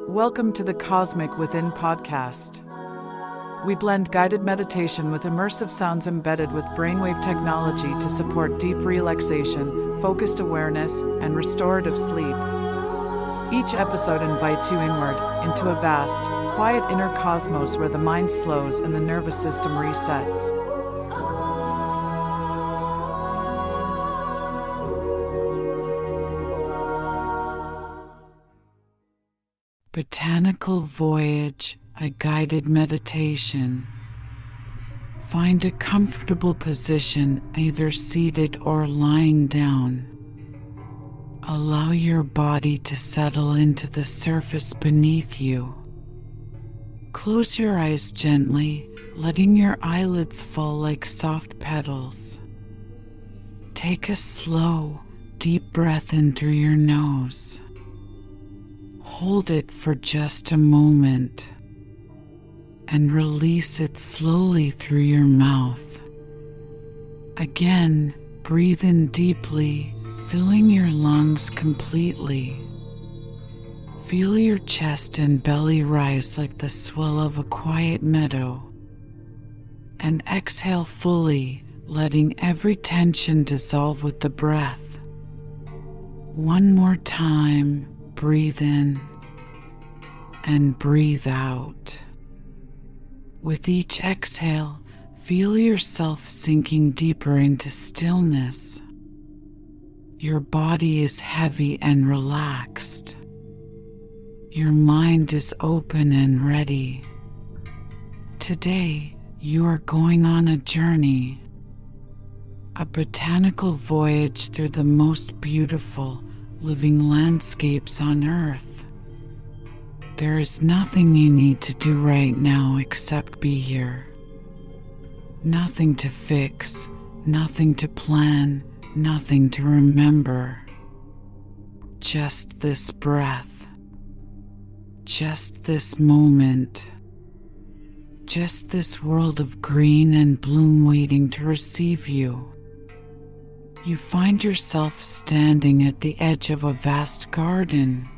Welcome to the Cosmic Within podcast. We blend guided meditation with immersive sounds embedded with brainwave technology to support deep relaxation, focused awareness, and restorative sleep. Each episode invites you inward into a vast, quiet inner cosmos where the mind slows and the nervous system resets. Botanical Voyage, a guided meditation. Find a comfortable position, either seated or lying down. Allow your body to settle into the surface beneath you. Close your eyes gently, letting your eyelids fall like soft petals. Take a slow, deep breath in through your nose. Hold it for just a moment and release it slowly through your mouth. Again, breathe in deeply, filling your lungs completely. Feel your chest and belly rise like the swell of a quiet meadow. And exhale fully, letting every tension dissolve with the breath. One more time. Breathe in and breathe out. With each exhale, feel yourself sinking deeper into stillness. Your body is heavy and relaxed. Your mind is open and ready. Today, you are going on a journey, a botanical voyage through the most beautiful living landscapes on Earth. There is nothing you need to do right now except be here. Nothing to fix, nothing to plan, nothing to remember. Just this breath. Just this moment. Just this world of green and bloom waiting to receive you. You find yourself standing at the edge of a vast garden.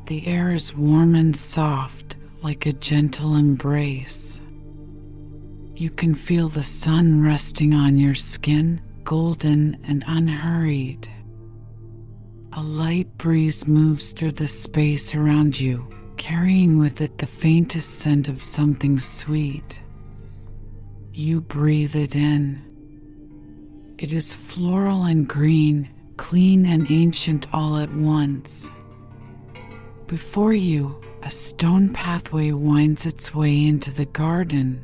The air is warm and soft, like a gentle embrace. You can feel the sun resting on your skin, golden and unhurried. A light breeze moves through the space around you, carrying with it the faintest scent of something sweet. You breathe it in. It is floral and green, clean and ancient all at once. Before you, a stone pathway winds its way into the garden.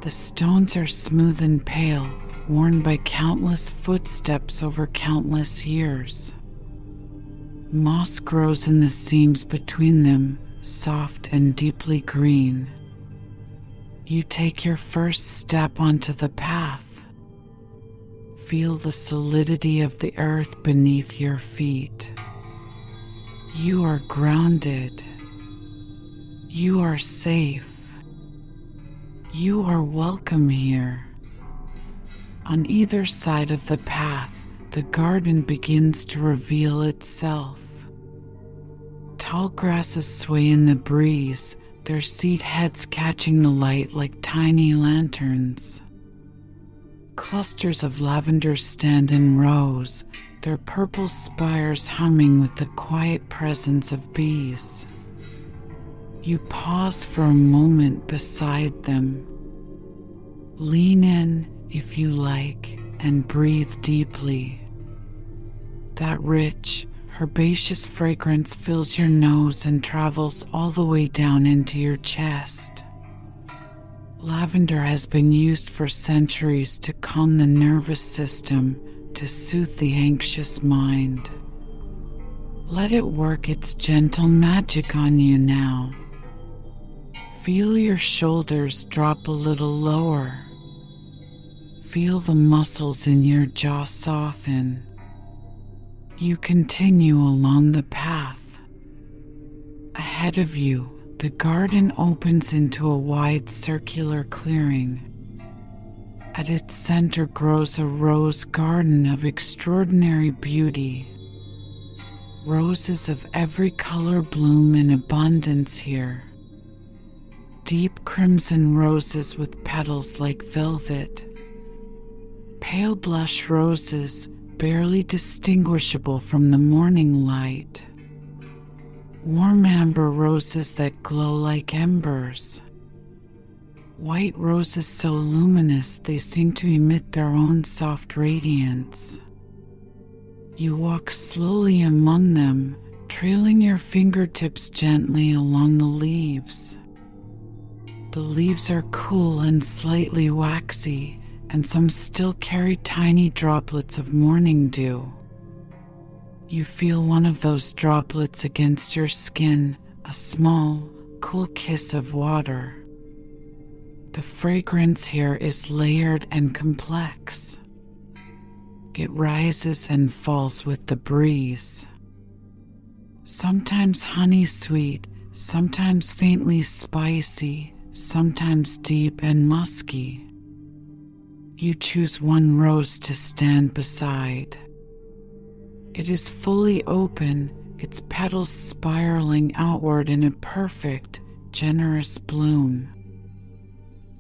The stones are smooth and pale, worn by countless footsteps over countless years. Moss grows in the seams between them, soft and deeply green. You take your first step onto the path. Feel the solidity of the earth beneath your feet. You are grounded. You are safe. You are welcome here. On either side of the path, the garden begins to reveal itself. Tall grasses sway in the breeze, their seed heads catching the light like tiny lanterns. Clusters of lavender stand in rows, their purple spires humming with the quiet presence of bees. You pause for a moment beside them. Lean in, if you like, and breathe deeply. That rich, herbaceous fragrance fills your nose and travels all the way down into your chest. Lavender has been used for centuries to calm the nervous system, to soothe the anxious mind. Let it work its gentle magic on you now. Feel your shoulders drop a little lower. Feel the muscles in your jaw soften. You continue along the path. Ahead of you, the garden opens into a wide circular clearing. At its center grows a rose garden of extraordinary beauty. Roses of every color bloom in abundance here. Deep crimson roses with petals like velvet. Pale blush roses barely distinguishable from the morning light. Warm amber roses that glow like embers. White roses so luminous they seem to emit their own soft radiance. You walk slowly among them, trailing your fingertips gently along the leaves. The leaves are cool and slightly waxy, and some still carry tiny droplets of morning dew. You feel one of those droplets against your skin, a small, cool kiss of water. The fragrance here is layered and complex. It rises and falls with the breeze. Sometimes honey sweet, sometimes faintly spicy, sometimes deep and musky. You choose one rose to stand beside. It is fully open, its petals spiraling outward in a perfect, generous bloom.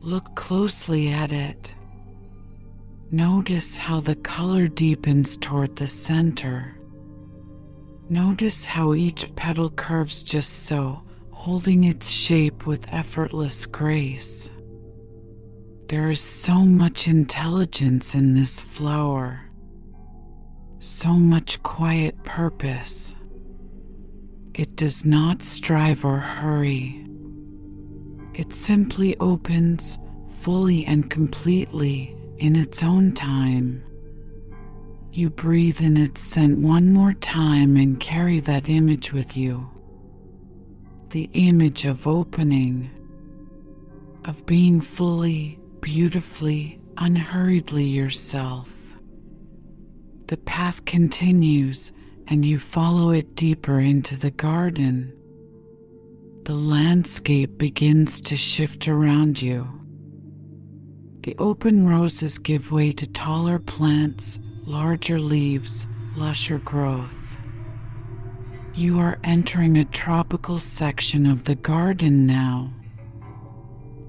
Look closely at it. Notice how the color deepens toward the center. Notice how each petal curves just so, holding its shape with effortless grace. There is so much intelligence in this flower. So much quiet purpose. It does not strive or hurry. It simply opens, fully and completely, in its own time. You breathe in its scent one more time and carry that image with you. The image of opening, of being fully, beautifully, unhurriedly yourself. The path continues, and you follow it deeper into the garden. The landscape begins to shift around you. The open roses give way to taller plants, larger leaves, lusher growth. You are entering a tropical section of the garden now.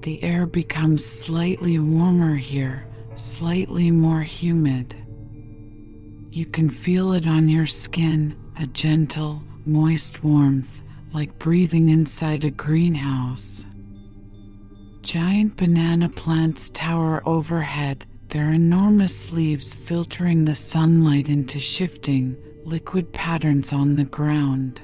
The air becomes slightly warmer here, slightly more humid. You can feel it on your skin, a gentle, moist warmth, like breathing inside a greenhouse. Giant banana plants tower overhead, their enormous leaves filtering the sunlight into shifting, liquid patterns on the ground.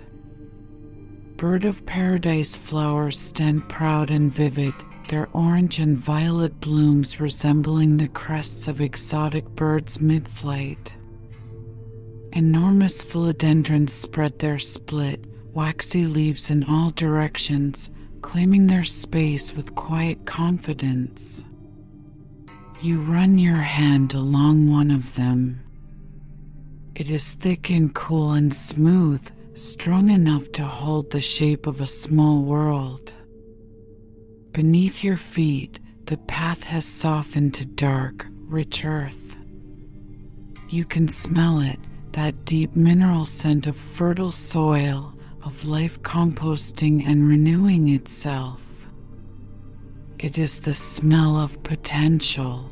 Bird of paradise flowers stand proud and vivid, their orange and violet blooms resembling the crests of exotic birds mid-flight. Enormous philodendrons spread their split, waxy leaves in all directions, claiming their space with quiet confidence. You run your hand along one of them. It is thick and cool and smooth, strong enough to hold the shape of a small world. Beneath your feet, the path has softened to dark, rich earth. You can smell it, that deep mineral scent of fertile soil, of life composting and renewing itself. It is the smell of potential,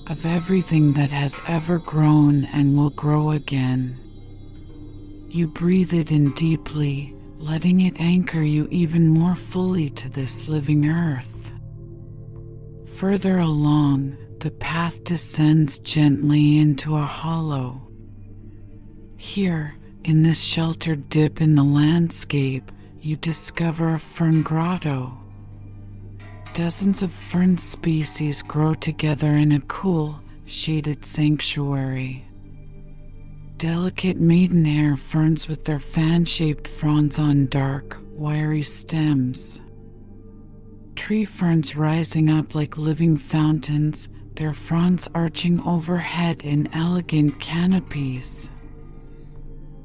of everything that has ever grown and will grow again. You breathe it in deeply, letting it anchor you even more fully to this living earth. Further along, the path descends gently into a hollow. Here, in this sheltered dip in the landscape, you discover a fern grotto. Dozens of fern species grow together in a cool, shaded sanctuary. Delicate maidenhair ferns with their fan-shaped fronds on dark, wiry stems. Tree ferns rising up like living fountains, their fronds arching overhead in elegant canopies.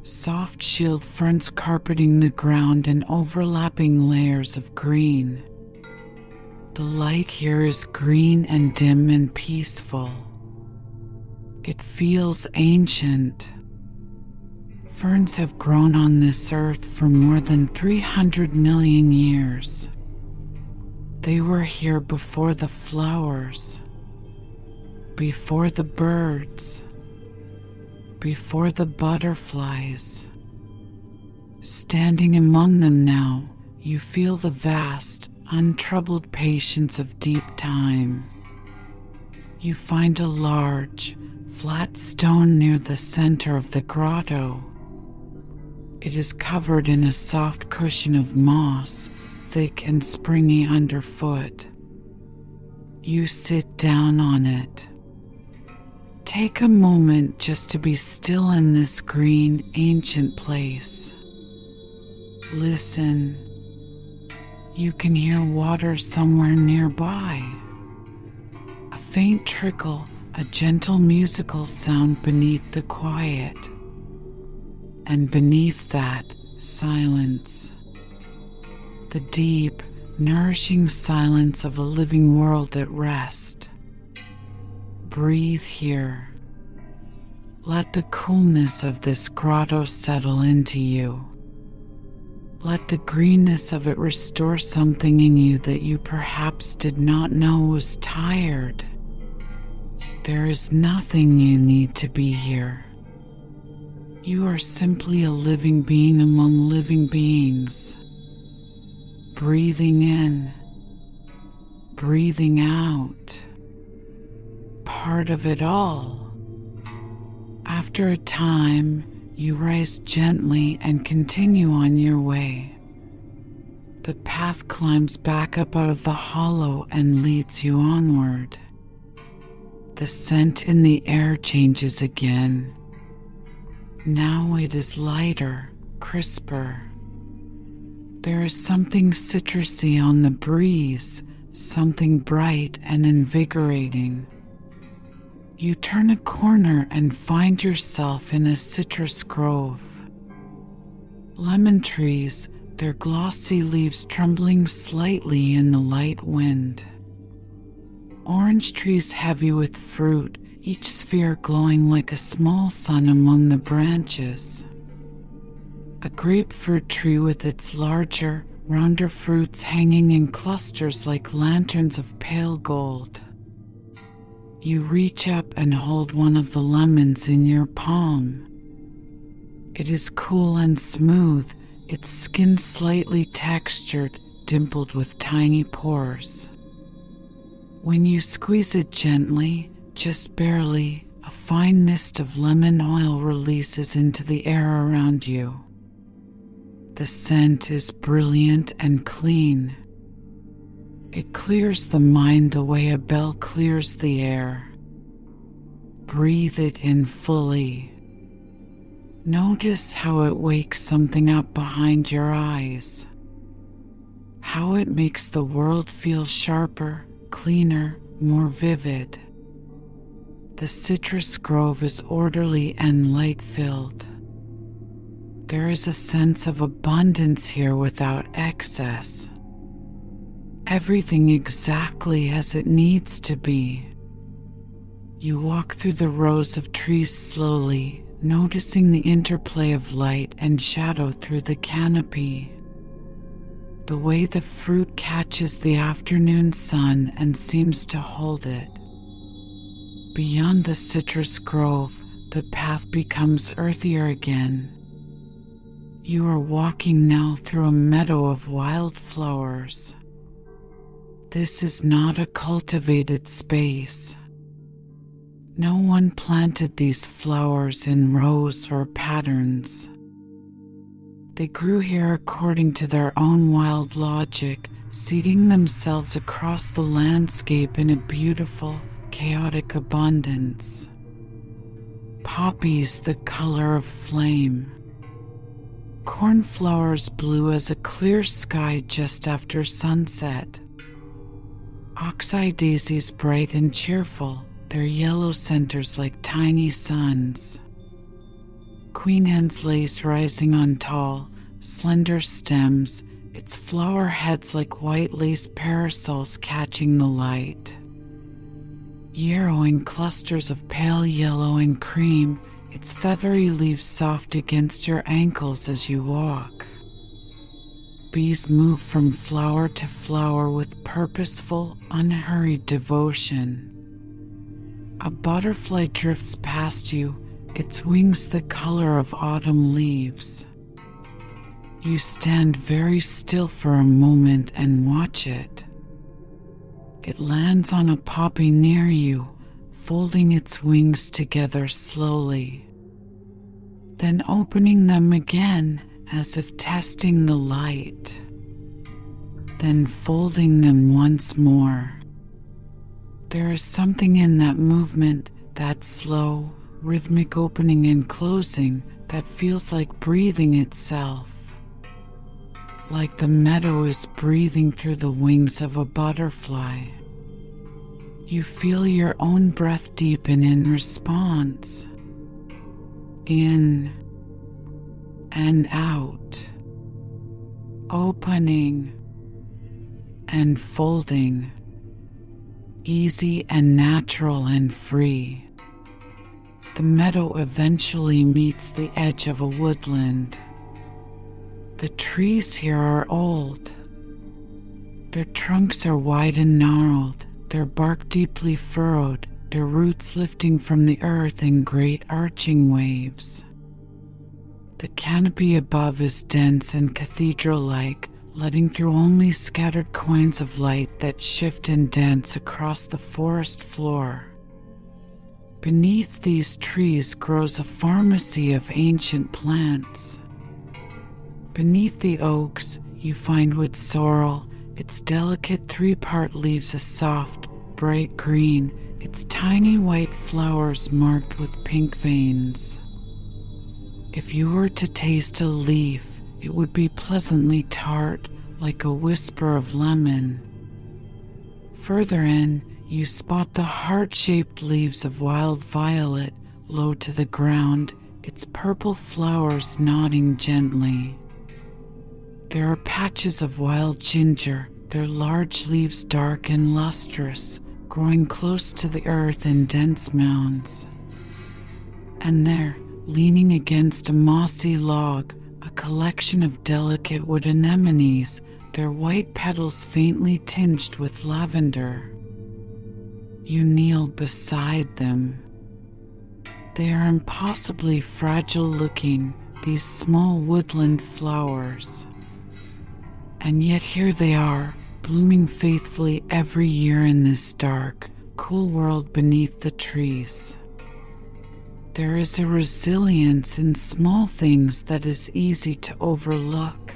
Soft shield ferns carpeting the ground in overlapping layers of green. The light here is green and dim and peaceful. It feels ancient. Ferns have grown on this earth for more than 300 million years. They were here before the flowers, before the birds, before the butterflies. Standing among them now, you feel the vast, untroubled patience of deep time. You find a large, flat stone near the center of the grotto. It is covered in a soft cushion of moss, thick and springy underfoot. You sit down on it. Take a moment just to be still in this green, ancient place. Listen. You can hear water somewhere nearby. A faint trickle, a gentle musical sound beneath the quiet. And beneath that, silence. The deep, nourishing silence of a living world at rest. Breathe here. Let the coolness of this grotto settle into you. Let the greenness of it restore something in you that you perhaps did not know was tired. There is nothing you need to be here. You are simply a living being among living beings. Breathing in, breathing out. Part of it all. After a time, you rise gently and continue on your way. The path climbs back up out of the hollow and leads you onward. The scent in the air changes again. Now it is lighter, crisper. There is something citrusy on the breeze, something bright and invigorating. You turn a corner and find yourself in a citrus grove. Lemon trees, their glossy leaves trembling slightly in the light wind. Orange trees heavy with fruit, each sphere glowing like a small sun among the branches. A grapefruit tree with its larger, rounder fruits hanging in clusters like lanterns of pale gold. You reach up and hold one of the lemons in your palm. It is cool and smooth, its skin slightly textured, dimpled with tiny pores. When you squeeze it gently, just barely, a fine mist of lemon oil releases into the air around you. The scent is brilliant and clean. It clears the mind the way a bell clears the air. Breathe it in fully. Notice how it wakes something up behind your eyes. How it makes the world feel sharper, cleaner, more vivid. The citrus grove is orderly and light-filled. There is a sense of abundance here without excess. Everything exactly as it needs to be. You walk through the rows of trees slowly, noticing the interplay of light and shadow through the canopy. The way the fruit catches the afternoon sun and seems to hold it. Beyond the citrus grove, the path becomes earthier again. You are walking now through a meadow of wildflowers. This is not a cultivated space. No one planted these flowers in rows or patterns. They grew here according to their own wild logic, seeding themselves across the landscape in a beautiful, chaotic abundance. Poppies the color of flame. Cornflowers blue as a clear sky just after sunset. Oxeye daisies bright and cheerful, their yellow centers like tiny suns. Queen hen's lace rising on tall, slender stems, its flower heads like white lace parasols catching the light. Yarrow in clusters of pale yellow and cream, its feathery leaves soft against your ankles as you walk. Bees move from flower to flower with purposeful, unhurried devotion. A butterfly drifts past you, its wings the color of autumn leaves. You stand very still for a moment and watch it. It lands on a poppy near you, folding its wings together slowly, then opening them again as if testing the light, then folding them once more. There is something in that movement, that slow, rhythmic opening and closing, that feels like breathing itself. Like the meadow is breathing through the wings of a butterfly. You feel your own breath deepen in response. In and out. Opening and folding. Easy and natural and free. The meadow eventually meets the edge of a woodland. The trees here are old. Their trunks are wide and gnarled, their bark deeply furrowed, their roots lifting from the earth in great arching waves. The canopy above is dense and cathedral-like, letting through only scattered coins of light that shift and dance across the forest floor. Beneath these trees grows a pharmacy of ancient plants. Beneath the oaks, you find wood sorrel, its delicate three-part leaves a soft, bright green, its tiny white flowers marked with pink veins. If you were to taste a leaf, it would be pleasantly tart, like a whisper of lemon. Further in, you spot the heart-shaped leaves of wild violet, low to the ground, its purple flowers nodding gently. There are patches of wild ginger, their large leaves dark and lustrous, growing close to the earth in dense mounds. And there, leaning against a mossy log, a collection of delicate wood anemones, their white petals faintly tinged with lavender. You kneel beside them. They are impossibly fragile-looking, these small woodland flowers. And yet here they are, blooming faithfully every year in this dark, cool world beneath the trees. There is a resilience in small things that is easy to overlook.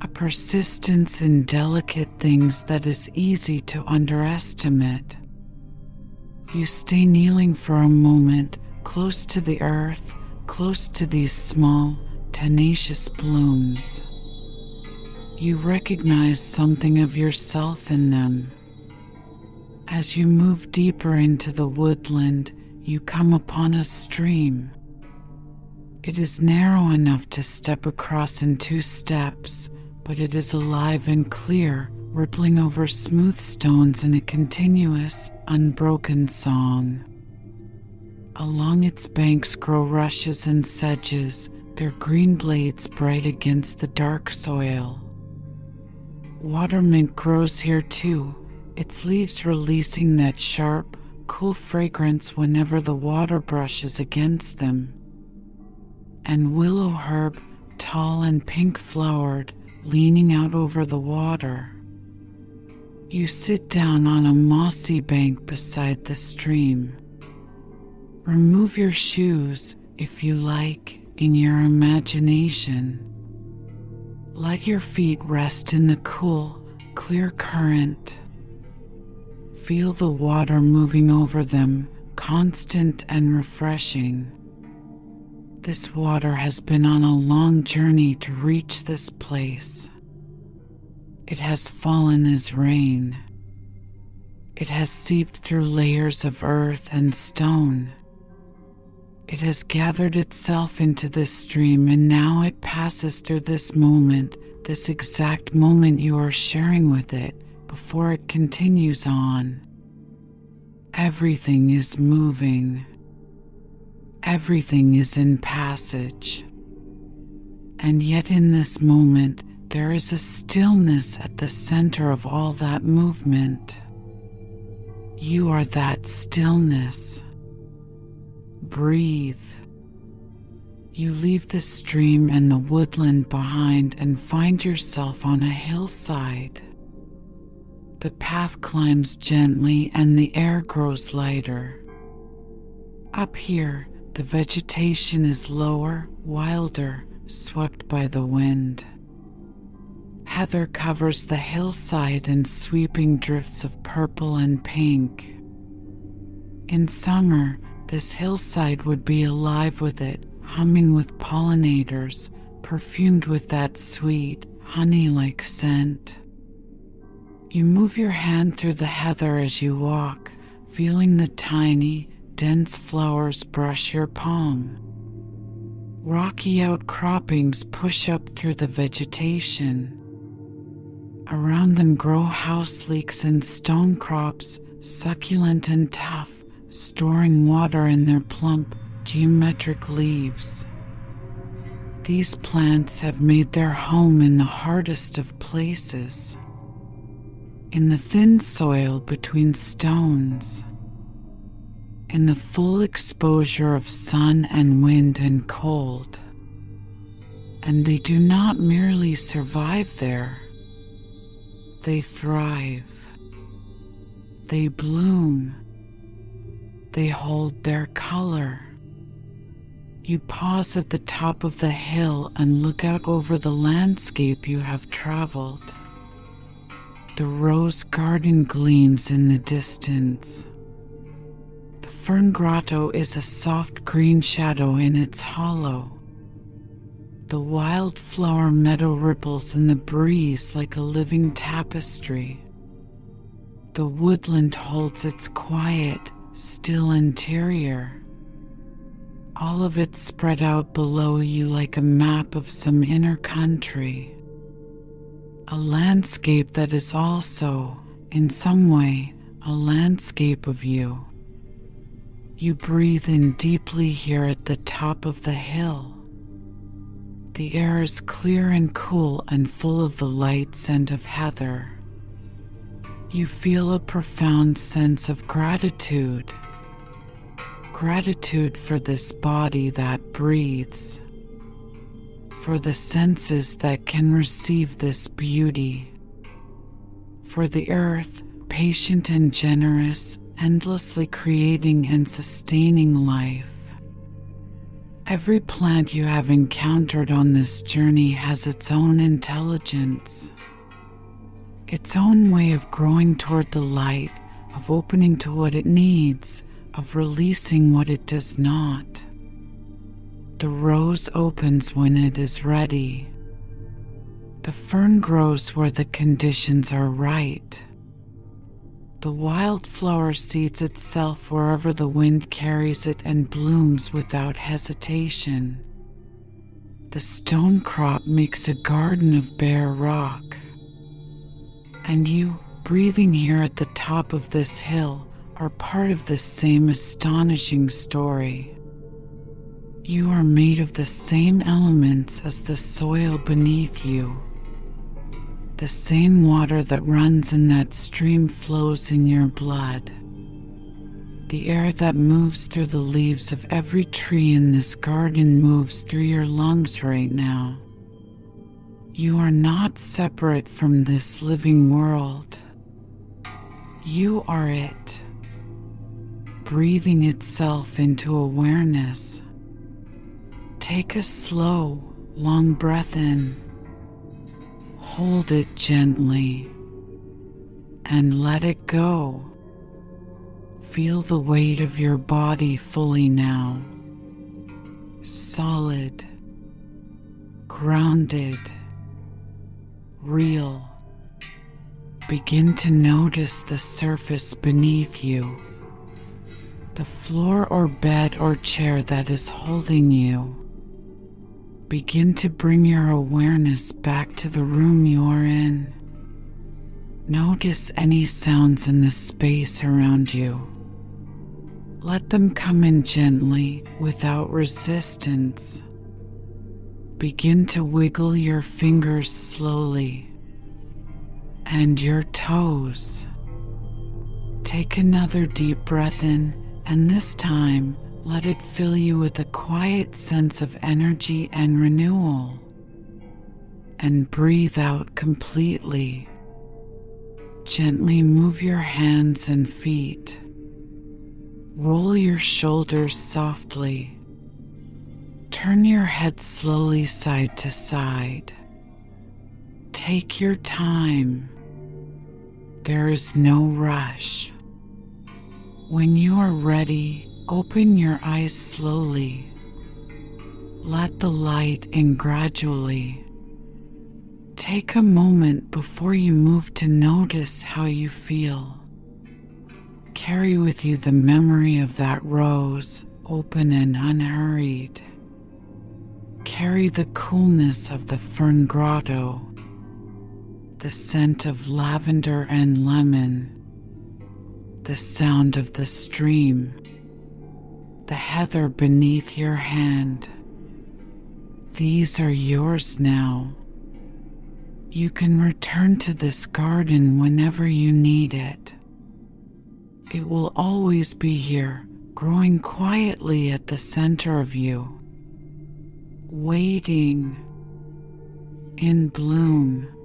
A persistence in delicate things that is easy to underestimate. You stay kneeling for a moment, close to the earth, close to these small, tenacious blooms. You recognize something of yourself in them. As you move deeper into the woodland, you come upon a stream. It is narrow enough to step across in 2 steps, but it is alive and clear, rippling over smooth stones in a continuous, unbroken song. Along its banks grow rushes and sedges, their green blades bright against the dark soil. Watermint grows here too, its leaves releasing that sharp, cool fragrance whenever the water brushes against them. And willow herb, tall and pink-flowered, leaning out over the water. You sit down on a mossy bank beside the stream. Remove your shoes, if you like, in your imagination. Let your feet rest in the cool, clear current. Feel the water moving over them, constant and refreshing. This water has been on a long journey to reach this place. It has fallen as rain. It has seeped through layers of earth and stone. It has gathered itself into this stream, and now it passes through this moment, this exact moment you are sharing with it, before it continues on. Everything is moving. Everything is in passage. And yet in this moment, there is a stillness at the center of all that movement. You are that stillness. Breathe. You leave the stream and the woodland behind and find yourself on a hillside. The path climbs gently and the air grows lighter. Up here, the vegetation is lower, wilder, swept by the wind. Heather covers the hillside in sweeping drifts of purple and pink. In summer, this hillside would be alive with it, humming with pollinators, perfumed with that sweet, honey-like scent. You move your hand through the heather as you walk, feeling the tiny, dense flowers brush your palm. Rocky outcroppings push up through the vegetation. Around them grow house leeks and stone crops, succulent and tough, storing water in their plump, geometric leaves. These plants have made their home in the hardest of places, in the thin soil between stones, in the full exposure of sun and wind and cold. And they do not merely survive there. They thrive. They bloom. They hold their color. You pause at the top of the hill and look out over the landscape you have traveled. The rose garden gleams in the distance. The fern grotto is a soft green shadow in its hollow. The wildflower meadow ripples in the breeze like a living tapestry. The woodland holds its quiet, still interior. All of it spread out below you like a map of some inner country. A landscape that is also, in some way, a landscape of you. You breathe in deeply here at the top of the hill. The air is clear and cool and full of the light scent of heather. You feel a profound sense of gratitude. Gratitude for this body that breathes, for the senses that can receive this beauty, for the earth, patient and generous, endlessly creating and sustaining life. Every plant you have encountered on this journey has its own intelligence, its own way of growing toward the light, of opening to what it needs, of releasing what it does not. The rose opens when it is ready. The fern grows where the conditions are right. The wildflower seeds itself wherever the wind carries it and blooms without hesitation. The stone crop makes a garden of bare rock. And you, breathing here at the top of this hill, are part of this same astonishing story. You are made of the same elements as the soil beneath you. The same water that runs in that stream flows in your blood. The air that moves through the leaves of every tree in this garden moves through your lungs right now. You are not separate from this living world. You are it, breathing itself into awareness. Take a slow, long breath in. Hold it gently and let it go. Feel the weight of your body fully now. Solid, grounded, real. Begin to notice the surface beneath you, the floor or bed or chair that is holding you. Begin to bring your awareness back to the room you are in. Notice any sounds in the space around you. Let them come in gently without resistance. Begin to wiggle your fingers slowly and your toes. Take another deep breath in, and this time let it fill you with a quiet sense of energy and renewal. And breathe out completely. Gently move your hands and feet. Roll your shoulders softly. Turn your head slowly side to side. Take your time. There is no rush. When you are ready, open your eyes slowly. Let the light in gradually. Take a moment before you move to notice how you feel. Carry with you the memory of that rose, open and unhurried. Carry the coolness of the fern grotto, the scent of lavender and lemon, the sound of the stream, the heather beneath your hand. These are yours now. You can return to this garden whenever you need it. It will always be here, growing quietly at the center of you, waiting in bloom.